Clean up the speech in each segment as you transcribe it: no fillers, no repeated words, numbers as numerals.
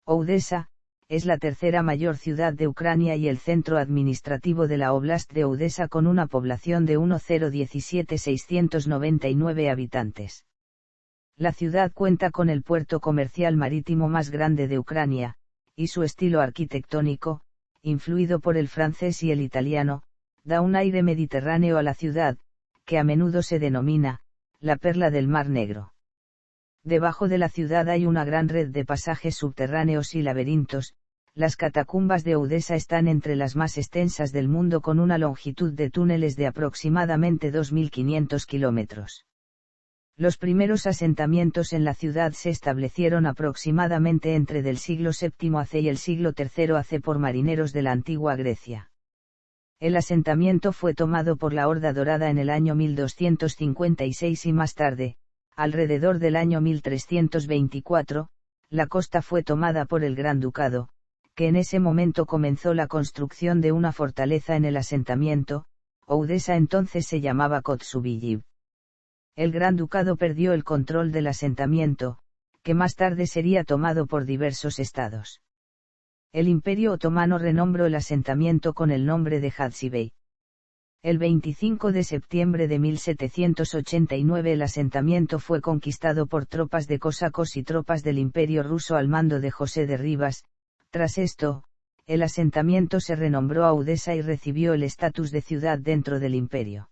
Odesa, es la tercera mayor ciudad de Ucrania y el centro administrativo de la Oblast de Odesa con una población de 1.017.699 habitantes. La ciudad cuenta con el puerto comercial marítimo más grande de Ucrania, y su estilo arquitectónico, influido por el francés y el italiano, da un aire mediterráneo a la ciudad, que a menudo se denomina, la perla del Mar Negro. Debajo de la ciudad hay una gran red de pasajes subterráneos y laberintos. Las catacumbas de Odesa están entre las más extensas del mundo con una longitud de túneles de aproximadamente 2.500 kilómetros. Los primeros asentamientos en la ciudad se establecieron aproximadamente entre del siglo VII AC y el siglo III AC por marineros de la antigua Grecia. El asentamiento fue tomado por la Horda Dorada en el año 1256 y más tarde, alrededor del año 1324, la costa fue tomada por el Gran Ducado, que en ese momento comenzó la construcción de una fortaleza en el asentamiento. Odesa entonces se llamaba Kotsubiyiv. El Gran Ducado perdió el control del asentamiento, que más tarde sería tomado por diversos estados. El Imperio Otomano renombró el asentamiento con el nombre de Hatzibey. El 25 de septiembre de 1789 el asentamiento fue conquistado por tropas de cosacos y tropas del Imperio ruso al mando de José de Rivas. Tras esto, el asentamiento se renombró a Odesa y recibió el estatus de ciudad dentro del imperio.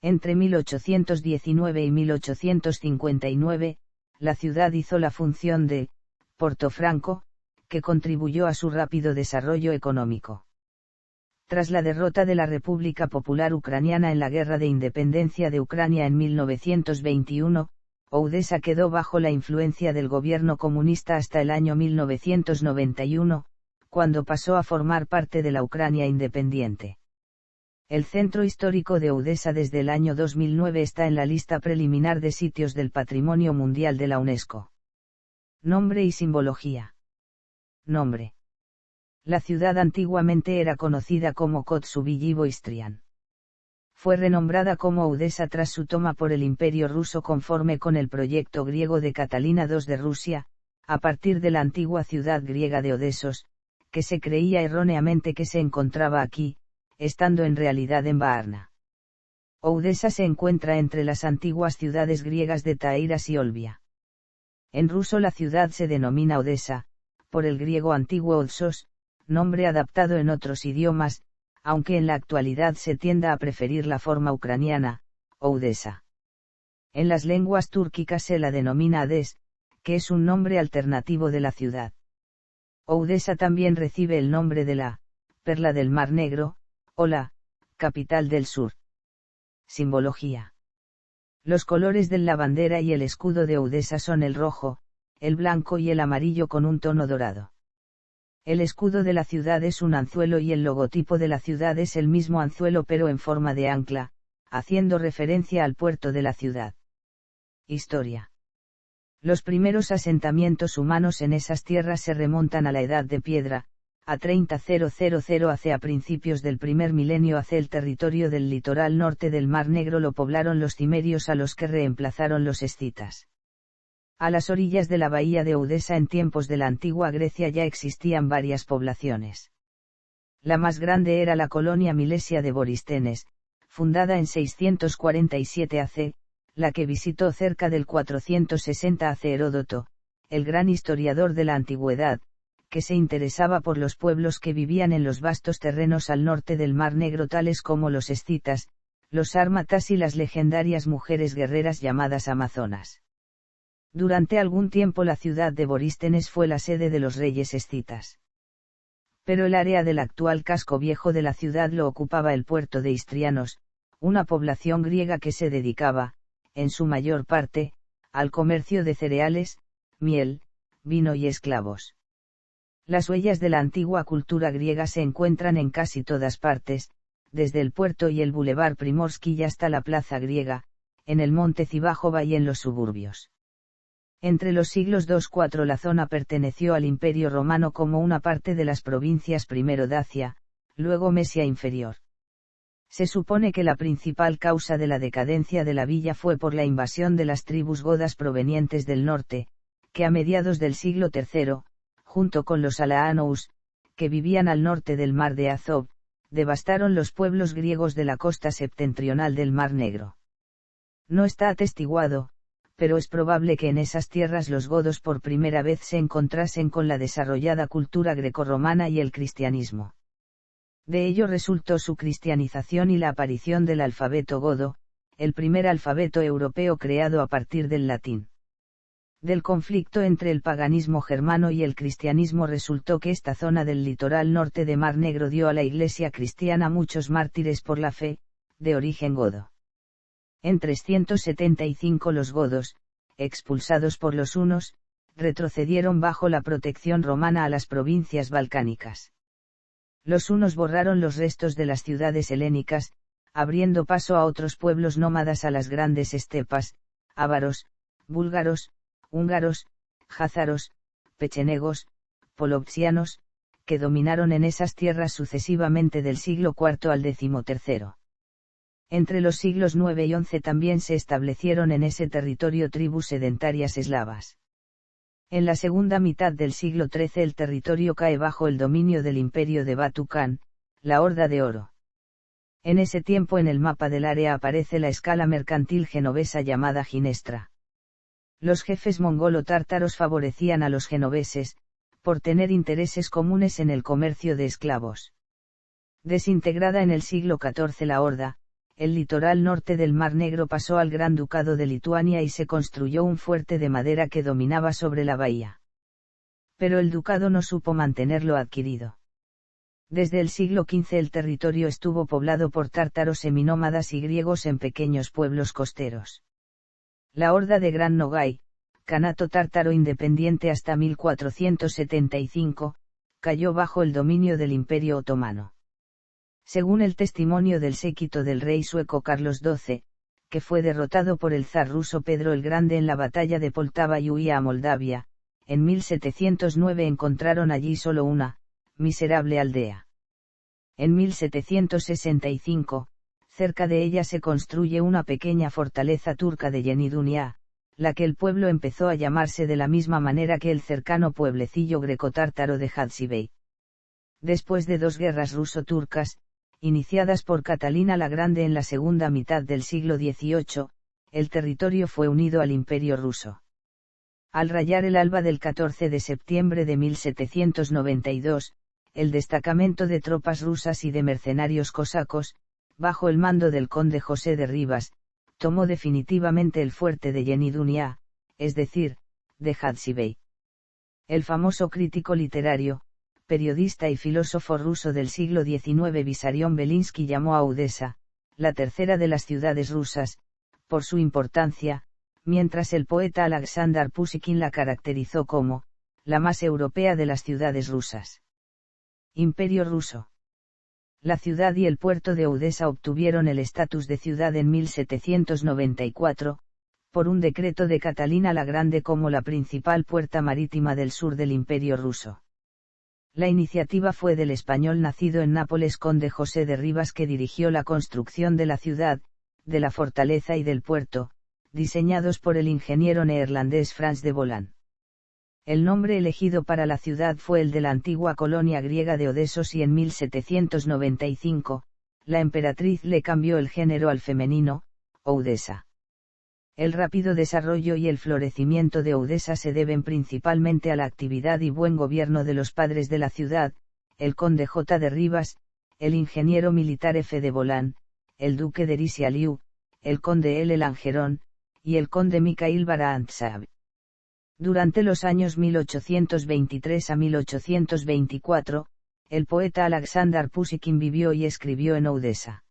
Entre 1819 y 1859, la ciudad hizo la función de Porto Franco, que contribuyó a su rápido desarrollo económico. Tras la derrota de la República Popular Ucraniana en la Guerra de Independencia de Ucrania en 1921, Odesa quedó bajo la influencia del gobierno comunista hasta el año 1991, cuando pasó a formar parte de la Ucrania independiente. El centro histórico de Odesa desde el año 2009 está en la lista preliminar de sitios del Patrimonio Mundial de la UNESCO. Nombre y simbología. Nombre. La ciudad antiguamente era conocida como Kotsubiyi-Istrian. Fue renombrada como Odesa tras su toma por el Imperio ruso conforme con el proyecto griego de Catalina II de Rusia, a partir de la antigua ciudad griega de Odesos, que se creía erróneamente que se encontraba aquí, estando en realidad en Varna. Odesa se encuentra entre las antiguas ciudades griegas de Tairas y Olbia. En ruso la ciudad se denomina Odesa, por el griego antiguo Odsos, nombre adaptado en otros idiomas, aunque en la actualidad se tienda a preferir la forma ucraniana, Odesa. En las lenguas túrquicas se la denomina Ades, que es un nombre alternativo de la ciudad. Odesa también recibe el nombre de la perla del Mar Negro, o la capital del sur. Simbología. Los colores de la bandera y el escudo de Odesa son el rojo, el blanco y el amarillo con un tono dorado. El escudo de la ciudad es un anzuelo y el logotipo de la ciudad es el mismo anzuelo pero en forma de ancla, haciendo referencia al puerto de la ciudad. Historia. Los primeros asentamientos humanos en esas tierras se remontan a la Edad de Piedra, a 30.000 AC. A principios del primer milenio AC el territorio del litoral norte del Mar Negro lo poblaron los cimerios a los que reemplazaron los escitas. A las orillas de la bahía de Odesa en tiempos de la antigua Grecia ya existían varias poblaciones. La más grande era la colonia milesia de Borístenes, fundada en 647 AC, la que visitó cerca del 460 AC Heródoto, el gran historiador de la antigüedad, que se interesaba por los pueblos que vivían en los vastos terrenos al norte del Mar Negro tales como los escitas, los sármatas y las legendarias mujeres guerreras llamadas amazonas. Durante algún tiempo la ciudad de Borístenes fue la sede de los reyes escitas. Pero el área del actual casco viejo de la ciudad lo ocupaba el puerto de Istrianos, una población griega que se dedicaba, en su mayor parte, al comercio de cereales, miel, vino y esclavos. Las huellas de la antigua cultura griega se encuentran en casi todas partes, desde el puerto y el bulevar Primorsky hasta la plaza griega, en el monte Cibájova y en los suburbios. Entre los siglos II-IV la zona perteneció al Imperio Romano como una parte de las provincias primero Dacia, luego Mesia Inferior. Se supone que la principal causa de la decadencia de la villa fue por la invasión de las tribus godas provenientes del norte, que a mediados del siglo III, junto con los Alaánous, que vivían al norte del mar de Azov, devastaron los pueblos griegos de la costa septentrional del Mar Negro. No está atestiguado, pero es probable que en esas tierras los godos por primera vez se encontrasen con la desarrollada cultura grecorromana y el cristianismo. De ello resultó su cristianización y la aparición del alfabeto godo, el primer alfabeto europeo creado a partir del latín. Del conflicto entre el paganismo germano y el cristianismo resultó que esta zona del litoral norte de Mar Negro dio a la Iglesia cristiana muchos mártires por la fe, de origen godo. En 375 los godos, expulsados por los hunos, retrocedieron bajo la protección romana a las provincias balcánicas. Los hunos borraron los restos de las ciudades helénicas, abriendo paso a otros pueblos nómadas a las grandes estepas, ávaros, búlgaros, húngaros, jázaros, pechenegos, polovtsianos, que dominaron en esas tierras sucesivamente del siglo IV al XIII. Entre los siglos IX y XI también se establecieron en ese territorio tribus sedentarias eslavas. En la segunda mitad del siglo XIII el territorio cae bajo el dominio del imperio de Batu Khan, la Horda de Oro. En ese tiempo en el mapa del área aparece la escala mercantil genovesa llamada Ginestra. Los jefes mongolo-tártaros favorecían a los genoveses, por tener intereses comunes en el comercio de esclavos. Desintegrada en el siglo XIV la Horda, el litoral norte del Mar Negro pasó al Gran Ducado de Lituania y se construyó un fuerte de madera que dominaba sobre la bahía. Pero el ducado no supo mantener lo adquirido. Desde el siglo XV el territorio estuvo poblado por tártaros seminómadas y griegos en pequeños pueblos costeros. La Horda de Gran Nogay, Kanato tártaro independiente hasta 1475, cayó bajo el dominio del Imperio Otomano. Según el testimonio del séquito del rey sueco Carlos XII, que fue derrotado por el zar ruso Pedro el Grande en la batalla de Poltava y huía a Moldavia, en 1709 encontraron allí solo una, miserable aldea. En 1765, cerca de ella se construye una pequeña fortaleza turca de Yenidunia, la que el pueblo empezó a llamarse de la misma manera que el cercano pueblecillo grecotártaro de Hadsibey. Después de dos guerras ruso-turcas, iniciadas por Catalina la Grande en la segunda mitad del siglo XVIII, el territorio fue unido al Imperio ruso. Al rayar el alba del 14 de septiembre de 1792, el destacamento de tropas rusas y de mercenarios cosacos, bajo el mando del conde José de Rivas, tomó definitivamente el fuerte de Yenidunia, es decir, de Hadsibey. El famoso crítico literario, periodista y filósofo ruso del siglo XIX Vissarion Belinsky llamó a Odesa, la tercera de las ciudades rusas, por su importancia, mientras el poeta Alexander Pushkin la caracterizó como, la más europea de las ciudades rusas. Imperio ruso. La ciudad y el puerto de Odesa obtuvieron el estatus de ciudad en 1794, por un decreto de Catalina la Grande como la principal puerta marítima del sur del Imperio ruso. La iniciativa fue del español nacido en Nápoles conde José de Rivas que dirigió la construcción de la ciudad, de la fortaleza y del puerto, diseñados por el ingeniero neerlandés Frans de Bolan. El nombre elegido para la ciudad fue el de la antigua colonia griega de Odesos y en 1795, la emperatriz le cambió el género al femenino, Odesa. El rápido desarrollo y el florecimiento de Odesa se deben principalmente a la actividad y buen gobierno de los padres de la ciudad, el conde J. de Rivas, el ingeniero militar F. de Bolan, el duque de Risialiu, el conde L. Langeron, y el conde Mikhail Barantsab. Durante los años 1823 a 1824, el poeta Alexander Pushkin vivió y escribió en Odesa.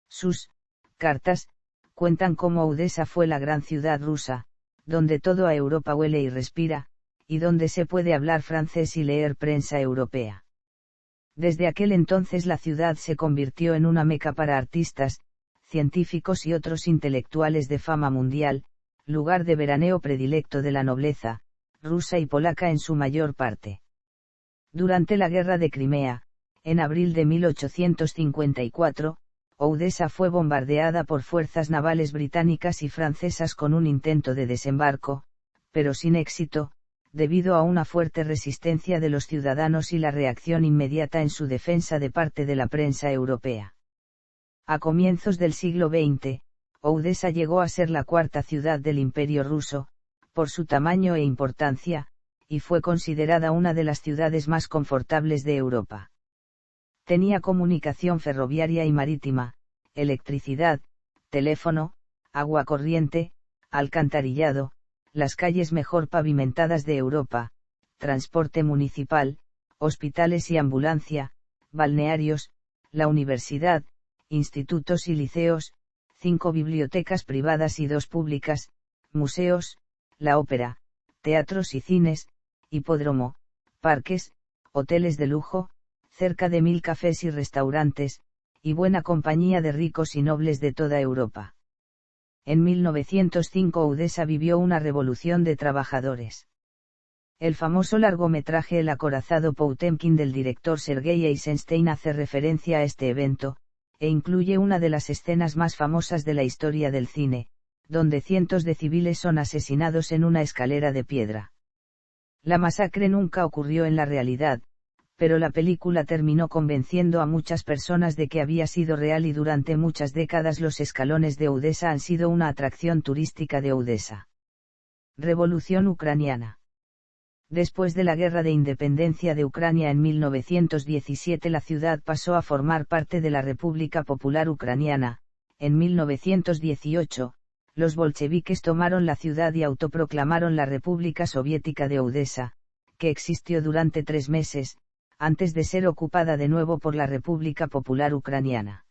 Sus cartas cuentan cómo Odesa fue la gran ciudad rusa, donde todo a Europa huele y respira, y donde se puede hablar francés y leer prensa europea. Desde aquel entonces la ciudad se convirtió en una meca para artistas, científicos y otros intelectuales de fama mundial, lugar de veraneo predilecto de la nobleza, rusa y polaca en su mayor parte. Durante la Guerra de Crimea, en abril de 1854, Odesa fue bombardeada por fuerzas navales británicas y francesas con un intento de desembarco, pero sin éxito, debido a una fuerte resistencia de los ciudadanos y la reacción inmediata en su defensa de parte de la prensa europea. A comienzos del siglo XX, Odesa llegó a ser la cuarta ciudad del Imperio ruso, por su tamaño e importancia, y fue considerada una de las ciudades más confortables de Europa. Tenía comunicación ferroviaria y marítima, electricidad, teléfono, agua corriente, alcantarillado, las calles mejor pavimentadas de Europa, transporte municipal, hospitales y ambulancia, balnearios, la universidad, institutos y liceos, 5 bibliotecas privadas y 2 públicas, museos, la ópera, teatros y cines, hipódromo, parques, hoteles de lujo, cerca de 1000 cafés y restaurantes, y buena compañía de ricos y nobles de toda Europa. En 1905 Odesa vivió una revolución de trabajadores. El famoso largometraje El acorazado Poutemkin del director Sergei Eisenstein hace referencia a este evento, e incluye una de las escenas más famosas de la historia del cine, donde cientos de civiles son asesinados en una escalera de piedra. La masacre nunca ocurrió en la realidad, pero la película terminó convenciendo a muchas personas de que había sido real y durante muchas décadas los escalones de Odesa han sido una atracción turística de Odesa. Revolución ucraniana. Después de la Guerra de Independencia de Ucrania en 1917 la ciudad pasó a formar parte de la República Popular Ucraniana. En 1918, los bolcheviques tomaron la ciudad y autoproclamaron la República Soviética de Odesa, que existió durante 3 meses, antes de ser ocupada de nuevo por la República Popular Ucraniana.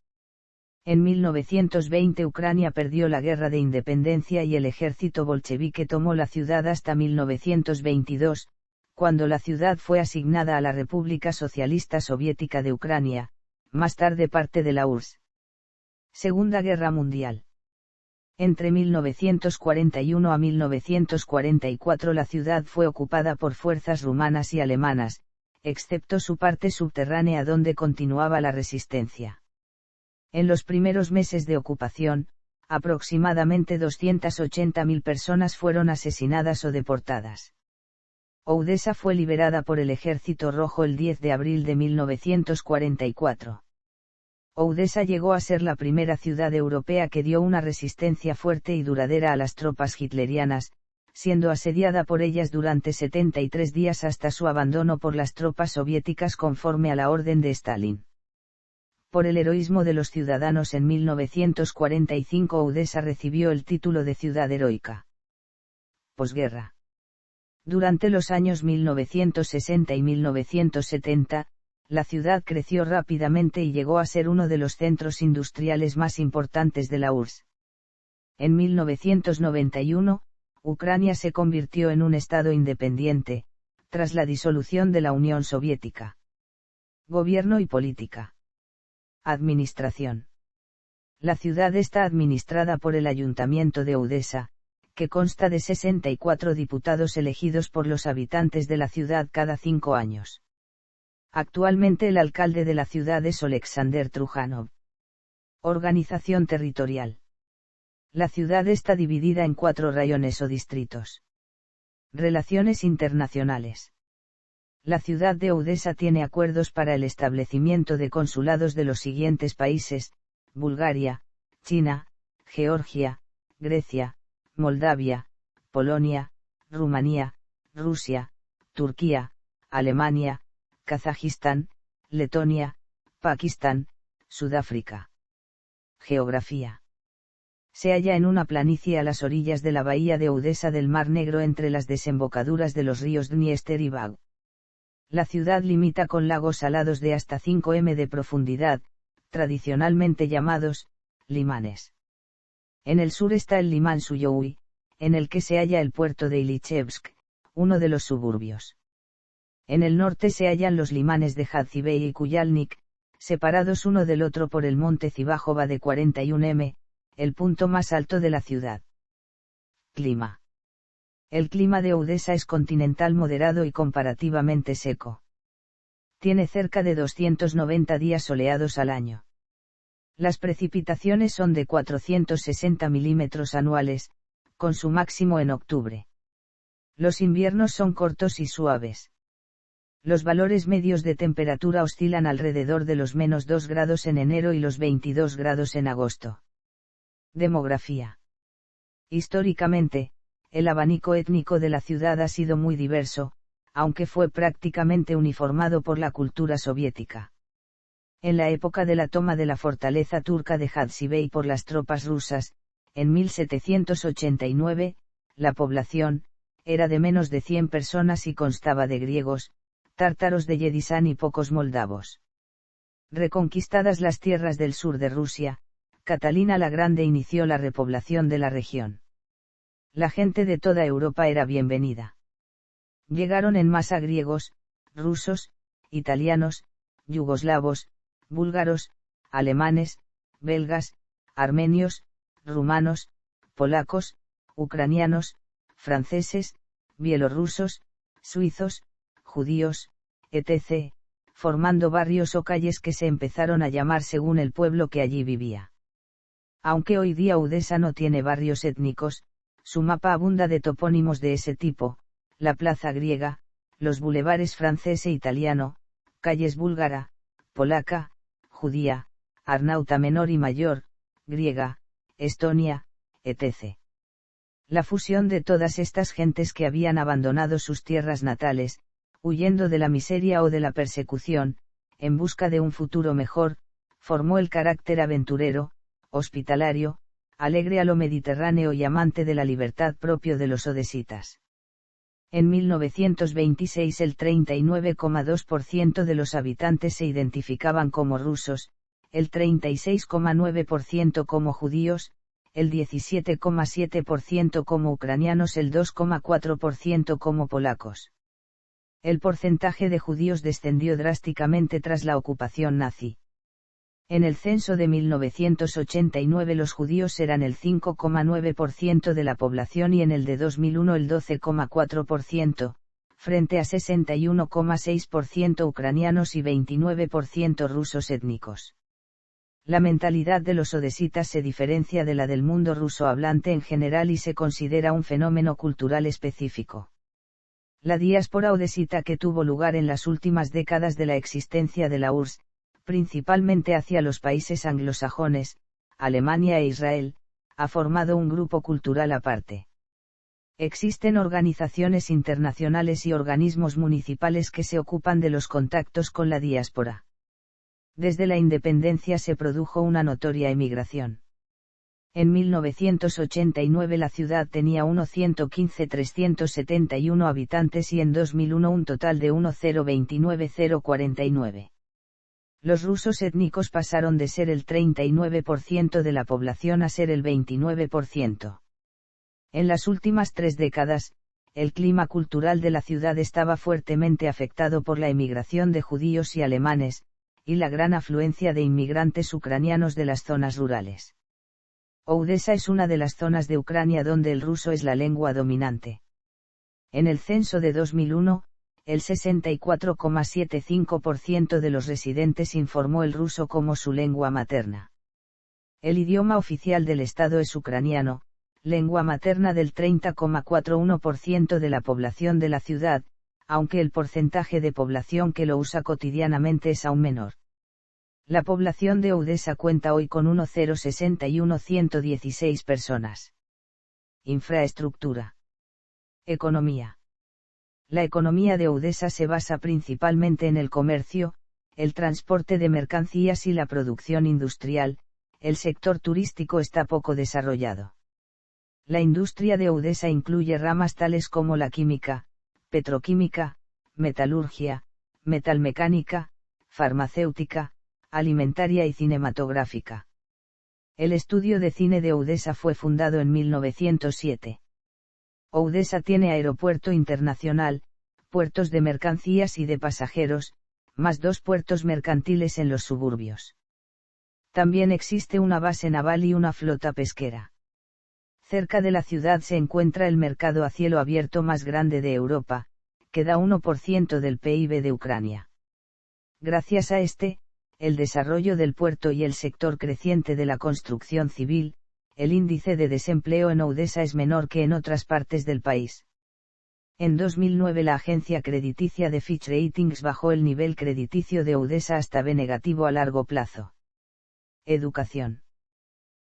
En 1920 Ucrania perdió la guerra de independencia y el ejército bolchevique tomó la ciudad hasta 1922, cuando la ciudad fue asignada a la República Socialista Soviética de Ucrania, más tarde parte de la URSS. Segunda Guerra Mundial. Entre 1941 a 1944 la ciudad fue ocupada por fuerzas rumanas y alemanas, excepto su parte subterránea donde continuaba la resistencia. En los primeros meses de ocupación, aproximadamente 280.000 personas fueron asesinadas o deportadas. Odesa fue liberada por el Ejército Rojo el 10 de abril de 1944. Odesa llegó a ser la primera ciudad europea que dio una resistencia fuerte y duradera a las tropas hitlerianas, siendo asediada por ellas durante 73 días hasta su abandono por las tropas soviéticas conforme a la orden de Stalin. Por el heroísmo de los ciudadanos en 1945 Odesa recibió el título de ciudad heroica. Posguerra. Durante los años 1960 y 1970, la ciudad creció rápidamente y llegó a ser uno de los centros industriales más importantes de la URSS. En 1991, Ucrania se convirtió en un estado independiente, tras la disolución de la Unión Soviética. Gobierno y política. Administración. La ciudad está administrada por el Ayuntamiento de Odesa, que consta de 64 diputados elegidos por los habitantes de la ciudad cada 5 años. Actualmente el alcalde de la ciudad es Oleksandr Trukhanov. Organización territorial. La ciudad está dividida en 4 rayones o distritos. Relaciones internacionales. La ciudad de Odesa tiene acuerdos para el establecimiento de consulados de los siguientes países: Bulgaria, China, Georgia, Grecia, Moldavia, Polonia, Rumanía, Rusia, Turquía, Alemania, Kazajistán, Letonia, Pakistán, Sudáfrica. Geografía. Se halla en una planicie a las orillas de la bahía de Odesa del Mar Negro entre las desembocaduras de los ríos Dniester y Vag. La ciudad limita con lagos salados de hasta 5 m de profundidad, tradicionalmente llamados limanes. En el sur está el limán Suyoui, en el que se halla el puerto de Ilichevsk, uno de los suburbios. En el norte se hallan los limanes de Jadzibey y Kuyalnik, separados uno del otro por el monte Zibajova de 41 m, el punto más alto de la ciudad. Clima. El clima de Odesa es continental moderado y comparativamente seco. Tiene cerca de 290 días soleados al año. Las precipitaciones son de 460 milímetros anuales, con su máximo en octubre. Los inviernos son cortos y suaves. Los valores medios de temperatura oscilan alrededor de los -2 grados en enero y los 22 grados en agosto. Demografía. Históricamente, el abanico étnico de la ciudad ha sido muy diverso, aunque fue prácticamente uniformado por la cultura soviética. En la época de la toma de la fortaleza turca de Jazibey por las tropas rusas, en 1789, la población era de menos de 100 personas y constaba de griegos, tártaros de Yedisán y pocos moldavos. Reconquistadas las tierras del sur de Rusia, Catalina la Grande inició la repoblación de la región. La gente de toda Europa era bienvenida. Llegaron en masa griegos, rusos, italianos, yugoslavos, búlgaros, alemanes, belgas, armenios, rumanos, polacos, ucranianos, franceses, bielorrusos, suizos, judíos, etc., formando barrios o calles que se empezaron a llamar según el pueblo que allí vivía. Aunque hoy día Odesa no tiene barrios étnicos, su mapa abunda de topónimos de ese tipo: la plaza griega, los bulevares francés e italiano, calles búlgara, polaca, judía, arnauta menor y mayor, griega, estonia, etc. La fusión de todas estas gentes que habían abandonado sus tierras natales, huyendo de la miseria o de la persecución, en busca de un futuro mejor, formó el carácter aventurero, hospitalario, alegre a lo mediterráneo y amante de la libertad propio de los odesitas. En 1926 el 39,2% de los habitantes se identificaban como rusos, el 36,9% como judíos, el 17,7% como ucranianos, el 2,4% como polacos. El porcentaje de judíos descendió drásticamente tras la ocupación nazi. En el censo de 1989 los judíos eran el 5,9% de la población y en el de 2001 el 12,4%, frente a 61,6% ucranianos y 29% rusos étnicos. La mentalidad de los odesitas se diferencia de la del mundo ruso hablante en general y se considera un fenómeno cultural específico. La diáspora odesita que tuvo lugar en las últimas décadas de la existencia de la URSS, principalmente hacia los países anglosajones, Alemania e Israel, ha formado un grupo cultural aparte. Existen organizaciones internacionales y organismos municipales que se ocupan de los contactos con la diáspora. Desde la independencia se produjo una notoria emigración. En 1989 la ciudad tenía 115.371 habitantes y en 2001 un total de 1,029,049. Los rusos étnicos pasaron de ser el 39% de la población a ser el 29%. En las últimas 3 décadas, el clima cultural de la ciudad estaba fuertemente afectado por la emigración de judíos y alemanes, y la gran afluencia de inmigrantes ucranianos de las zonas rurales. Odesa es una de las zonas de Ucrania donde el ruso es la lengua dominante. En el censo de 2001, el 64,75% de los residentes informó el ruso como su lengua materna. El idioma oficial del estado es ucraniano, lengua materna del 30,41% de la población de la ciudad, aunque el porcentaje de población que lo usa cotidianamente es aún menor. La población de Odesa cuenta hoy con 1,061,116 personas. Infraestructura. Economía. La economía de Odesa se basa principalmente en el comercio, el transporte de mercancías y la producción industrial. El sector turístico está poco desarrollado. La industria de Odesa incluye ramas tales como la química, petroquímica, metalurgia, metalmecánica, farmacéutica, alimentaria y cinematográfica. El estudio de cine de Odesa fue fundado en 1907. Odesa tiene aeropuerto internacional, puertos de mercancías y de pasajeros, más 2 puertos mercantiles en los suburbios. También existe una base naval y una flota pesquera. Cerca de la ciudad se encuentra el mercado a cielo abierto más grande de Europa, que da 1% del PIB de Ucrania. Gracias a el desarrollo del puerto y el sector creciente de la construcción civil, el índice de desempleo en Odesa es menor que en otras partes del país. En 2009 la agencia crediticia de Fitch Ratings bajó el nivel crediticio de Odessa hasta B negativo a largo plazo. Educación.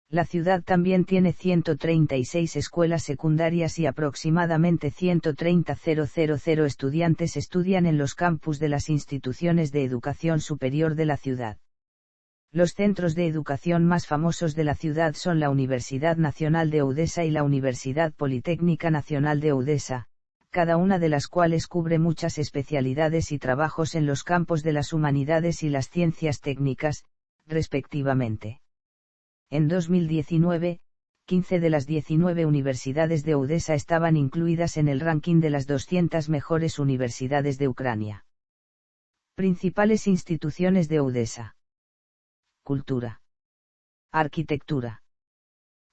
La ciudad también tiene 136 escuelas secundarias y aproximadamente 130.000 estudiantes estudian en los campus de las instituciones de educación superior de la ciudad. Los centros de educación más famosos de la ciudad son la Universidad Nacional de Odessa y la Universidad Politécnica Nacional de Odessa, cada una de las cuales cubre muchas especialidades y trabajos en los campos de las humanidades y las ciencias técnicas, respectivamente. En 2019, 15 de las 19 universidades de Odessa estaban incluidas en el ranking de las 200 mejores universidades de Ucrania. Principales instituciones de Odessa. Cultura. Arquitectura.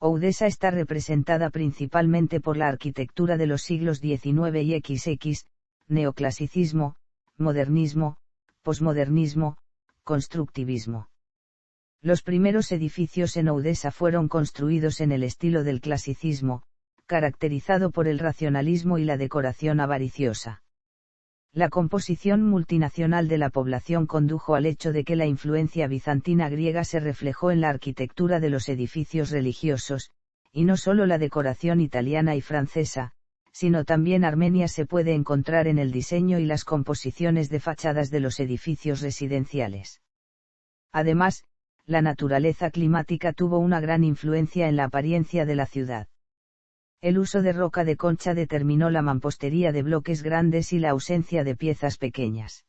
Odessa está representada principalmente por la arquitectura de los siglos XIX y XX, neoclasicismo, modernismo, posmodernismo, constructivismo. Los primeros edificios en Odessa fueron construidos en el estilo del clasicismo, caracterizado por el racionalismo y la decoración avariciosa. La composición multinacional de la población condujo al hecho de que la influencia bizantina griega se reflejó en la arquitectura de los edificios religiosos, y no solo la decoración italiana y francesa, sino también armenia se puede encontrar en el diseño y las composiciones de fachadas de los edificios residenciales. Además, la naturaleza climática tuvo una gran influencia en la apariencia de la ciudad. El uso de roca de concha determinó la mampostería de bloques grandes y la ausencia de piezas pequeñas.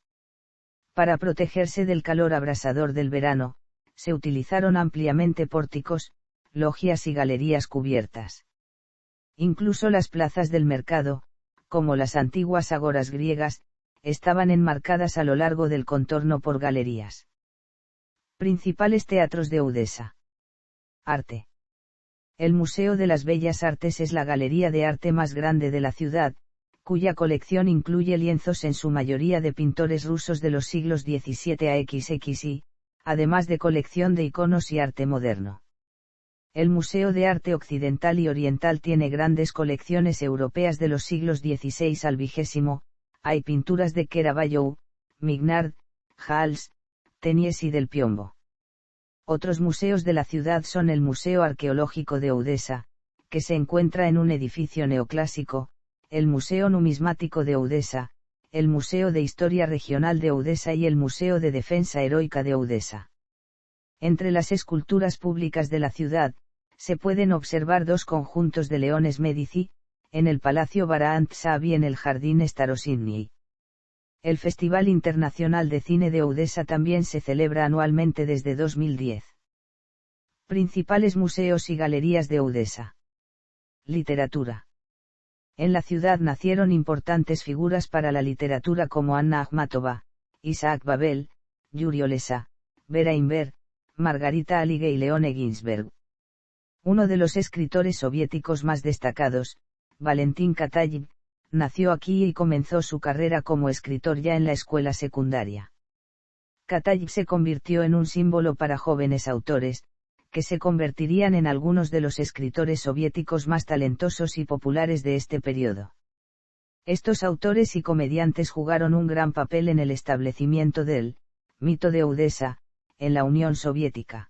Para protegerse del calor abrasador del verano, se utilizaron ampliamente pórticos, logias y galerías cubiertas. Incluso las plazas del mercado, como las antiguas agoras griegas, estaban enmarcadas a lo largo del contorno por galerías. Principales teatros de Odessa. Arte. El Museo de las Bellas Artes es la galería de arte más grande de la ciudad, cuya colección incluye lienzos en su mayoría de pintores rusos de los siglos XVII a XXI, además de colección de iconos y arte moderno. El Museo de Arte Occidental y Oriental tiene grandes colecciones europeas de los siglos XVI al XX, hay pinturas de Caravaggio, Mignard, Hals, Teniers y del Piombo. Otros museos de la ciudad son el Museo Arqueológico de Odessa, que se encuentra en un edificio neoclásico, el Museo Numismático de Odessa, el Museo de Historia Regional de Odessa y el Museo de Defensa Heroica de Odessa. Entre las esculturas públicas de la ciudad, se pueden observar dos conjuntos de leones Medici, en el Palacio Barant-Saab y en el Jardín Starosynny. El Festival Internacional de Cine de Odessa también se celebra anualmente desde 2010. Principales museos y galerías de Odessa. Literatura. En la ciudad nacieron importantes figuras para la literatura como Anna Akhmatova, Isaac Babel, Yuri Olesa, Vera Inver, Margarita Alige y Leone Ginsberg. Uno de los escritores soviéticos más destacados, Valentín Katayev, nació aquí y comenzó su carrera como escritor ya en la escuela secundaria. Katayev se convirtió en un símbolo para jóvenes autores, que se convertirían en algunos de los escritores soviéticos más talentosos y populares de este periodo. Estos autores y comediantes jugaron un gran papel en el establecimiento del mito de Odessa, en la Unión Soviética.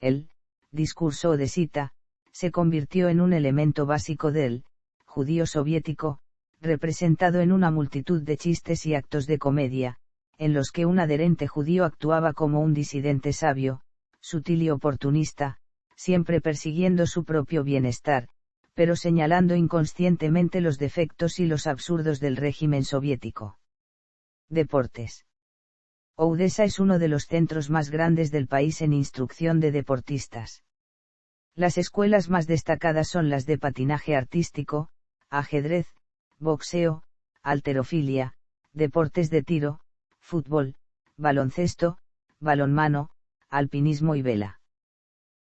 El discurso odesita se convirtió en un elemento básico del judío soviético, representado en una multitud de chistes y actos de comedia, en los que un adherente judío actuaba como un disidente sabio, sutil y oportunista, siempre persiguiendo su propio bienestar, pero señalando inconscientemente los defectos y los absurdos del régimen soviético. Deportes. Odessa es uno de los centros más grandes del país en instrucción de deportistas. Las escuelas más destacadas son las de patinaje artístico, ajedrez, boxeo, halterofilia, deportes de tiro, fútbol, baloncesto, balonmano, alpinismo y vela.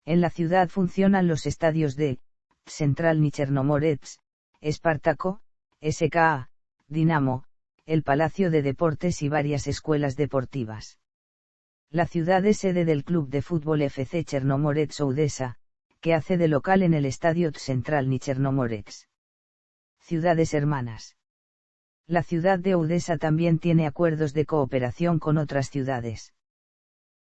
En la ciudad funcionan los estadios de Central Chernomorets, Espartaco, SKA, Dinamo, el Palacio de Deportes y varias escuelas deportivas. La ciudad es sede del club de fútbol FC Chernomorets Odessa, que hace de local en el estadio Central Chernomorets. Ciudades hermanas. La ciudad de Odessa también tiene acuerdos de cooperación con otras ciudades.